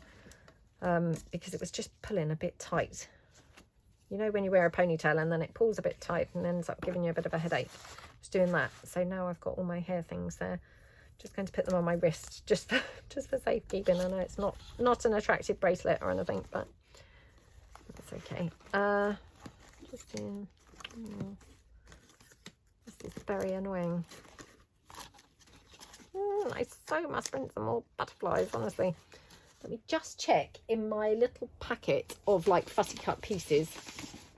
because it was just pulling a bit tight. You know when you wear a ponytail and then it pulls a bit tight and ends up giving you a bit of a headache. Just doing that. So now I've got all my hair things there. Just going to put them on my wrist just for safekeeping. I know it's not an attractive bracelet or anything, but that's okay. Just in. This is very annoying. I so must print some more butterflies, honestly. Let me just check in my little packet of like fussy cut pieces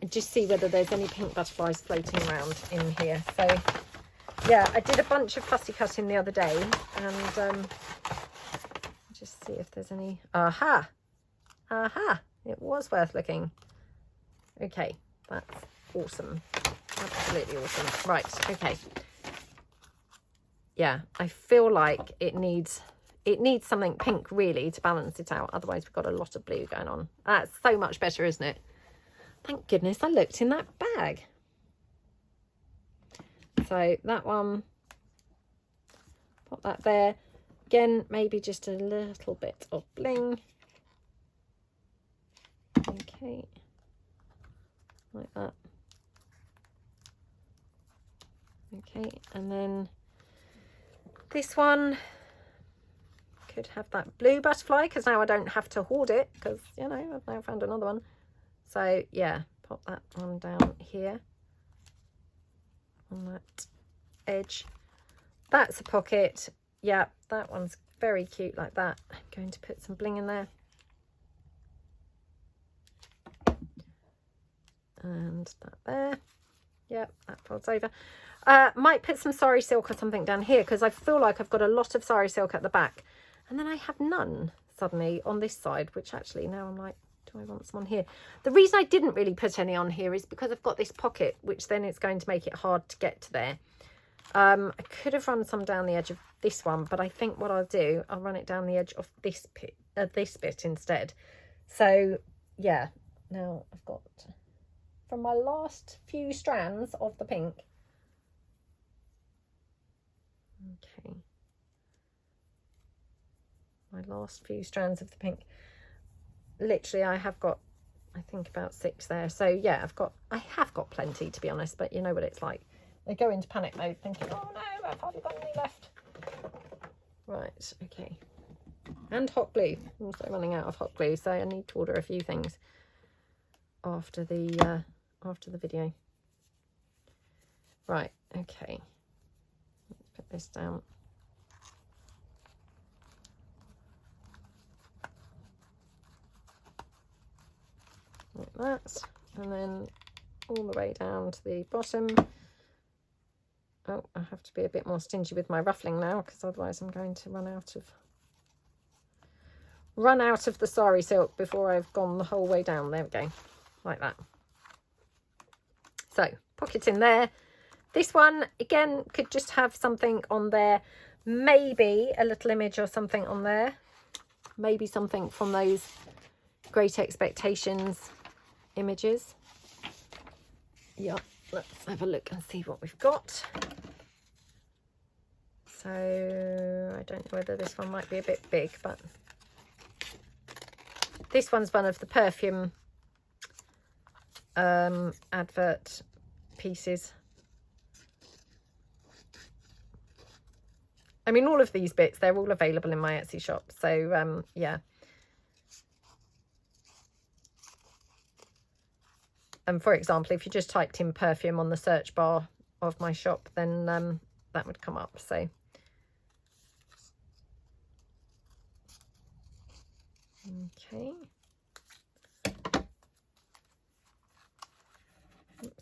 and just see whether there's any pink butterflies floating around in here. So yeah, I did a bunch of fussy cutting the other day and just see if there's any. Aha, it was worth looking. Okay, that's awesome, absolutely awesome. Right, okay. Yeah, I feel like it needs something pink really to balance it out. Otherwise we've got a lot of blue going on. That's so much better, isn't it? Thank goodness I looked in that bag. So that one, put that there. Again, maybe just a little bit of bling. Okay, like that. Okay, and then this one could have that blue butterfly because now I don't have to hoard it because, you know, I've now found another one. So yeah, pop that one down here on that edge. That's a pocket. Yeah, that one's very cute like that. I'm going to put some bling in there. And that there. Yep, that folds over. Might put some sari silk or something down here, because I feel like I've got a lot of sari silk at the back, and then I have none suddenly on this side, which actually now I'm like, do I want some on here? The reason I didn't really put any on here is because I've got this pocket, which then it's going to make it hard to get to there. I could have run some down the edge of this one, but I think what I'll do, I'll run it down the edge of this bit instead. So yeah, now I've got, from my last few strands of the pink, okay, my last few strands of the pink, literally I have got, I think, about 6 there. So yeah, I have got plenty, to be honest, but you know what it's like. They go into panic mode thinking, oh no, I've hardly got any left. Right, okay. And hot glue. I'm also running out of hot glue, so I need to order a few things after the video. Right, okay. Let's put this down. Like that. And then all the way down to the bottom. Oh, I have to be a bit more stingy with my ruffling now, because otherwise I'm going to run out of the sari silk before I've gone the whole way down. There we go, like that. So pocket in there. This one again could just have something on there, maybe a little image or something on there, maybe something from those Great Expectations images. Yep. Let's have a look and see what we've got. So I don't know whether this one might be a bit big, but this one's one of the perfume advert pieces. I mean, all of these bits, they're all available in my Etsy shop. So yeah. And for example, if you just typed in perfume on the search bar of my shop, then that would come up. So okay. Oops.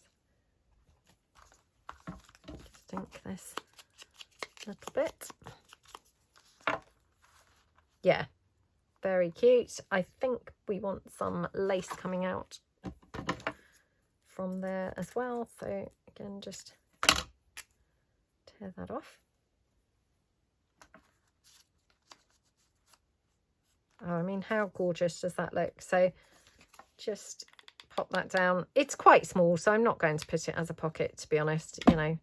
Just ink this a little bit. Yeah, very cute. I think we want some lace coming out from there as well, so again, just tear that off. Oh, I mean, how gorgeous does that look? So just pop that down. It's quite small, so I'm not going to put it as a pocket, to be honest. You know,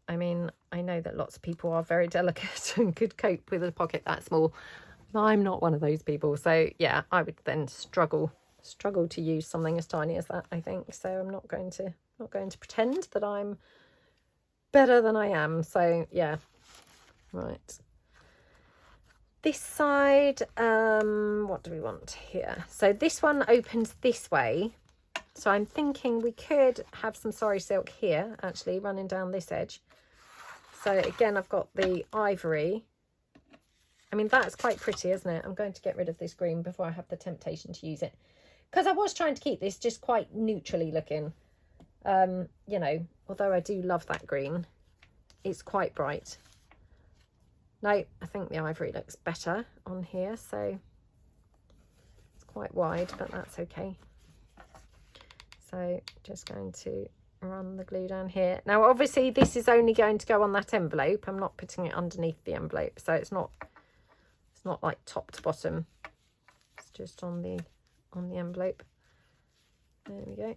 I mean, I know that lots of people are very delicate and could cope with a pocket that small. I'm not one of those people, so yeah, I would then struggle to use something as tiny as that, I think. So I'm not going to pretend that I'm better than I am. So yeah, right. This side, what do we want here? So this one opens this way. So I'm thinking we could have some sari silk here, actually, running down this edge. So again, I've got the ivory. I mean, that's quite pretty, isn't it? I'm going to get rid of this green before I have the temptation to use it, because I was trying to keep this just quite neutrally looking. You know, although I do love that green, it's quite bright. No, I think the ivory looks better on here, so it's quite wide, but that's okay. So just going to run the glue down here. Now, obviously, this is only going to go on that envelope. I'm not putting it underneath the envelope, so it's not like top to bottom. It's just on the envelope. There we go.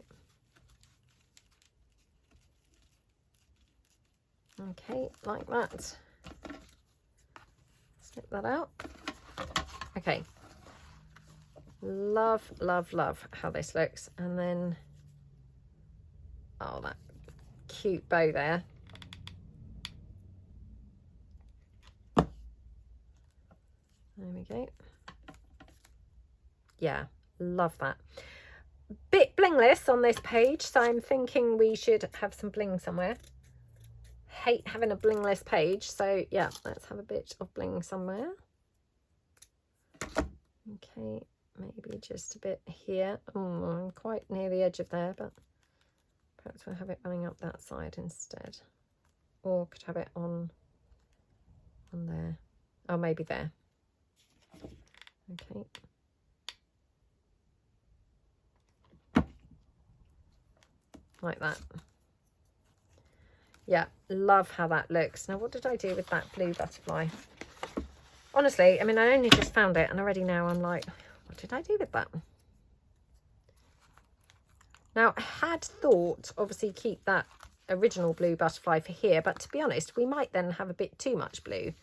Okay, like that. Snip that out. Okay. Love, love, love how this looks. And then, oh, that cute bow there. There we go. Yeah, love that. Bit blingless on this page, so I'm thinking we should have some bling somewhere. Hate having a blingless page, so yeah, let's have a bit of bling somewhere. Okay, maybe just a bit here. Oh, I'm quite near the edge of there, but Perhaps we'll have it running up that side instead. Or could have it on there. Oh, maybe there. Okay. Like that. Yeah, love how that looks. Now, what did I do with that blue butterfly? Honestly, I mean, I only just found it and already now I'm like, what did I do with that? Now, I had thought, obviously, keep that original blue butterfly for here, but to be honest, we might then have a bit too much blue.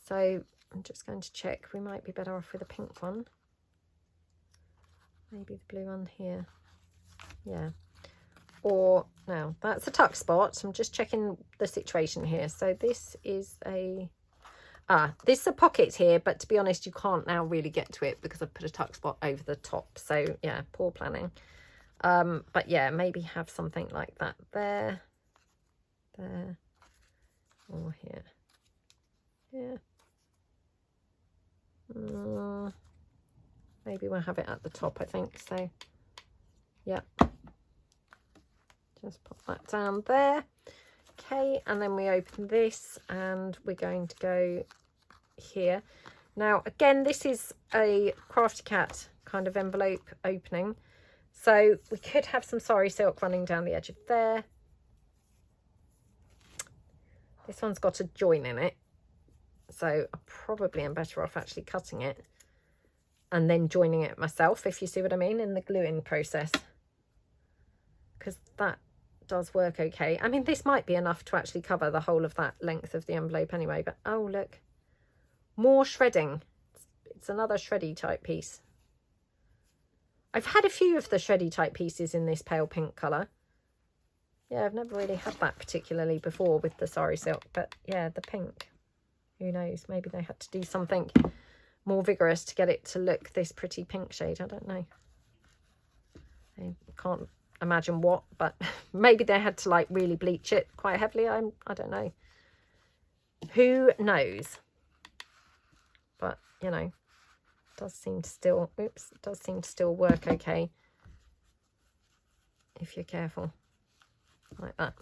So I'm just going to check. We might be better off with a pink one. Maybe the blue one here. Yeah. Or, no, that's a tuck spot. I'm just checking the situation here. So this is a... this is a pocket here, but to be honest, you can't now really get to it because I've put a tuck spot over the top. So, yeah, poor planning. But, yeah, maybe have something like that there, or here. Yeah. Maybe we'll have it at the top, I think. So, yeah. Just pop that down there. Okay, and then we open this and we're going to go here. Now, again, this is a Crafty Cat kind of envelope opening. So we could have some sari silk running down the edge of there. This one's got a join in it. So I probably am better off actually cutting it and then joining it myself, if you see what I mean, in the gluing process. Because that does work okay. I mean, this might be enough to actually cover the whole of that length of the envelope anyway, but oh, look. More shredding. It's another shreddy type piece. I've had a few of the shreddy type pieces in this pale pink colour. Yeah, I've never really had that particularly before with the sari silk, but yeah, the pink. Who knows? Maybe they had to do something more vigorous to get it to look this pretty pink shade. I don't know. I can't imagine what, but maybe they had to like really bleach it quite heavily. I don't know. Who knows? But, you know, does seem to still, oops, it does seem to still work okay if you're careful, like that.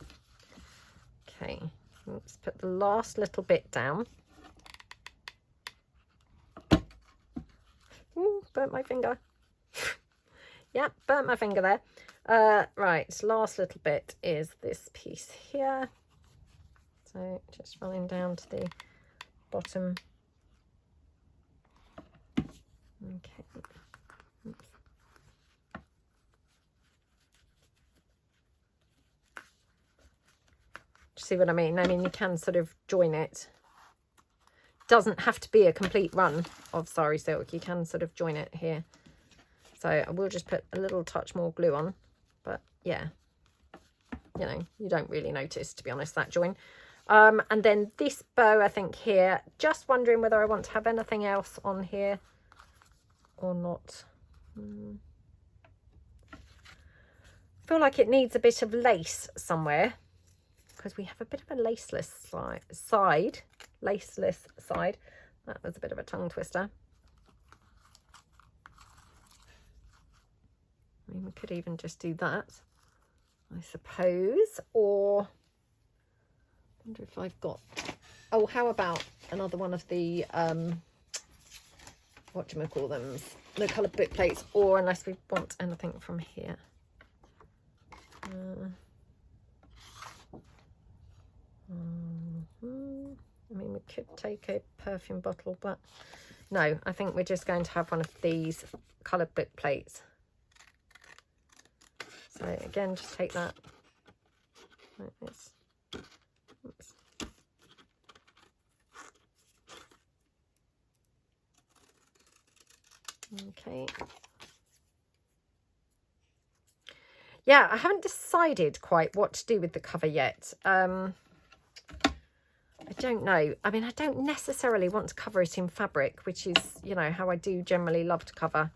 Okay, let's put the last little bit down. Ooh, burnt my finger. Yeah, burnt my finger there. Right, last little bit is this piece here. So just running down to the bottom. Okay. Oops. See what I mean? I mean, you can sort of join it. Doesn't have to be a complete run of sari silk. You can sort of join it here. So I will just put a little touch more glue on. But yeah, you know, you don't really notice, to be honest, that join. And then this bow, I think here, just wondering whether I want to have anything else on here or not. Feel like it needs a bit of lace somewhere, because we have a bit of a laceless side. Laceless side. That was a bit of a tongue twister. I mean, we could even just do that, I suppose. Or I wonder if I've got, oh, how about another one of the whatchamacall them, the coloured book plates, or unless we want anything from here. I mean, we could take a perfume bottle, but no, I think we're just going to have one of these coloured book plates. So again, just take that like this. Oops. Okay. Yeah, I haven't decided quite what to do with the cover yet. I don't know. I mean, I don't necessarily want to cover it in fabric, which is, you know, how I do generally love to cover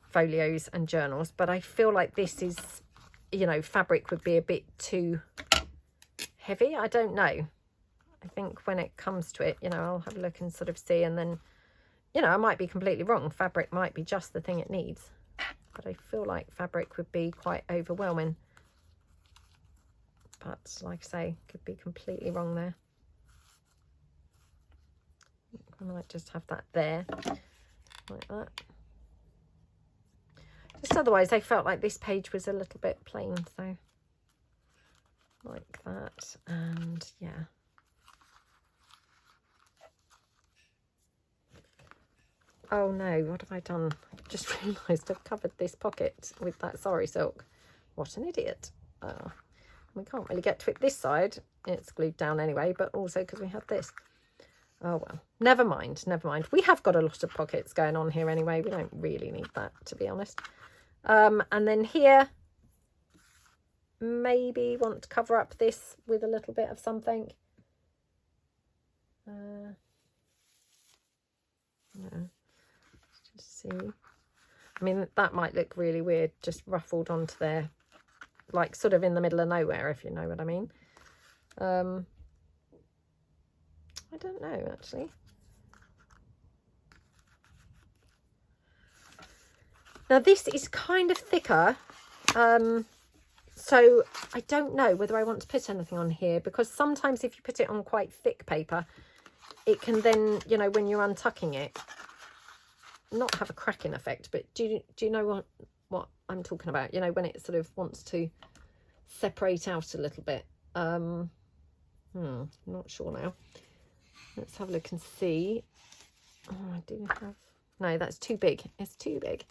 folios and journals. But I feel like this is, you know, fabric would be a bit too heavy. I don't know. I think when it comes to it, you know, I'll have a look and sort of see. And then, you know, I might be completely wrong. Fabric might be just the thing it needs. But I feel like fabric would be quite overwhelming. but like I say, could be completely wrong there. I might just have that there, like that. Just otherwise I felt like this page was a little bit plain, so like that. And yeah, oh no, what have I done? I've just realised I've covered this pocket with that sari silk. What an idiot. We can't really get to it this side, it's glued down anyway, but also because we have this. Oh well, never mind, never mind. We have got a lot of pockets going on here anyway. We don't really need that, to be honest. And then here, maybe want to cover up this with a little bit of something. Yeah. Let's just see. I mean, that might look really weird, just ruffled onto there, like sort of in the middle of nowhere, if you know what I mean. I don't know, actually. Now this is kind of thicker, so I don't know whether I want to put anything on here, because sometimes if you put it on quite thick paper, it can then, you know, when you're untucking it, not have a cracking effect, but do you know what I'm talking about? You know, when it sort of wants to separate out a little bit. Not sure now. Let's have a look and see. Oh, I do have, no, that's too big. It's too big.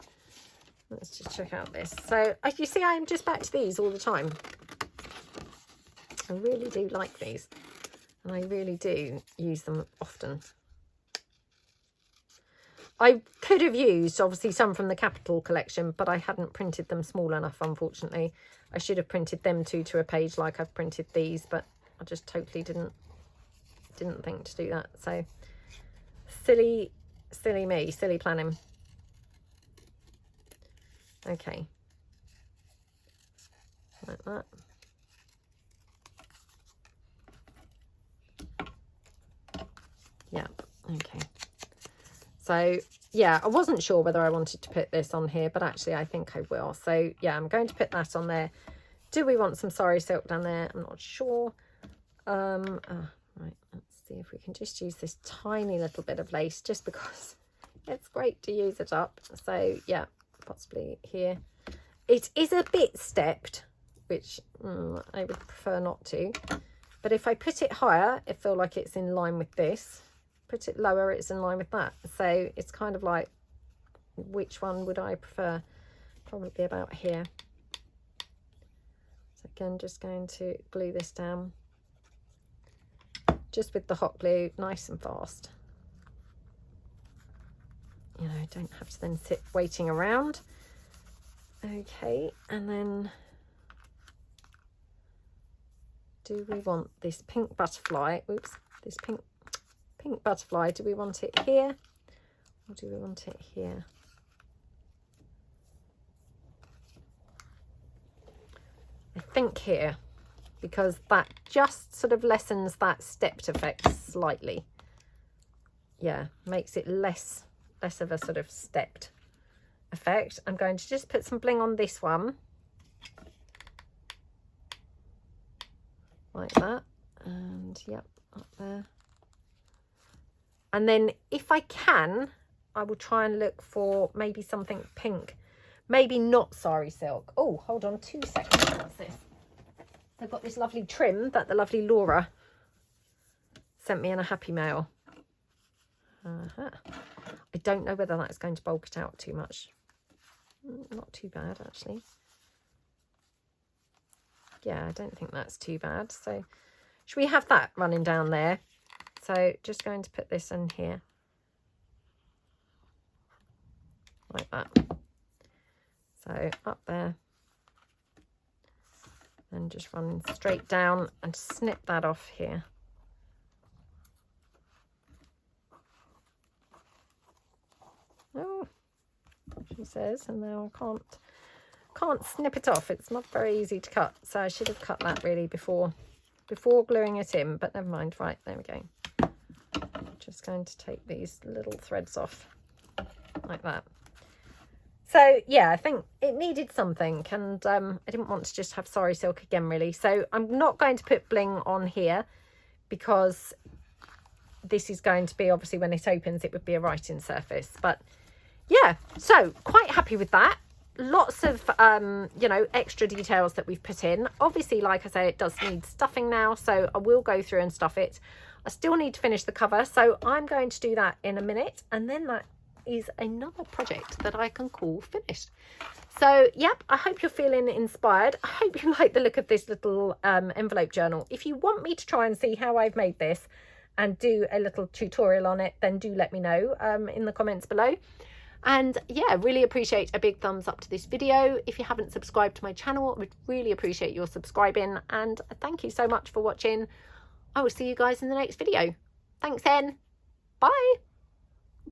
Let's just check out this. So as you see, I'm just back to these all the time. I really do like these, and I really do use them often. I could have used obviously some from the Capital collection, but I hadn't printed them small enough, unfortunately. I should have printed them two to a page like I've printed these, but I just totally didn't think to do that. So silly me, silly planning. Okay, like that. Yep, okay. So yeah, I wasn't sure whether I wanted to put this on here, but actually I think I will. So yeah, I'm going to put that on there. Do we want some sari silk down there? I'm not sure. Right, let's see if we can just use this tiny little bit of lace, just because it's great to use it up. So yeah, possibly here. It is a bit stepped, which I would prefer not to, but if I put it higher, I feel like it's in line with this. Put it lower, it's in line with that. So it's kind of like, which one would I prefer? Probably about here. So again, just going to glue this down, just with the hot glue, nice and fast. You know, don't have to then sit waiting around. Okay, and then do we want this pink butterfly? Oops, this pink butterfly, do we want it here or do we want it here? I think here, because that just sort of lessens that stepped effect slightly. Yeah, makes it less of a sort of stepped effect. I'm going to just put some bling on this one, like that, and yep, up there. And then if I can, I will try and look for maybe something pink, maybe not sari silk. Oh, hold on 2 seconds. What's this? I've got this lovely trim that the lovely Laura sent me in a happy mail. I don't know whether that's going to bulk it out too much. Not too bad, actually. Yeah, I don't think that's too bad. So should we have that running down there? So just going to put this in here, like that. So up there, and just run straight down and snip that off here. Oh, she says, and now I can't snip it off. It's not very easy to cut, so I should have cut that really before gluing it in, but never mind. Right, there we go. Just going to take these little threads off like that. So yeah, I think it needed something, and I didn't want to just have sorry silk again really. So I'm not going to put bling on here because this is going to be, obviously when it opens, it would be a writing surface. But yeah, so quite happy with that. Lots of you know, extra details that we've put in. Obviously, like I say, it does need stuffing now, so I will go through and stuff it. I still need to finish the cover, so I'm going to do that in a minute, and then that is another project that I can call finished. So yep, I hope you're feeling inspired. I hope you like the look of this little envelope journal. If you want me to try and see how I've made this and do a little tutorial on it, then do let me know in the comments below. And yeah, really appreciate a big thumbs up to this video. If you haven't subscribed to my channel, I would really appreciate your subscribing, and thank you so much for watching. I will see you guys in the next video. Thanks then. Bye.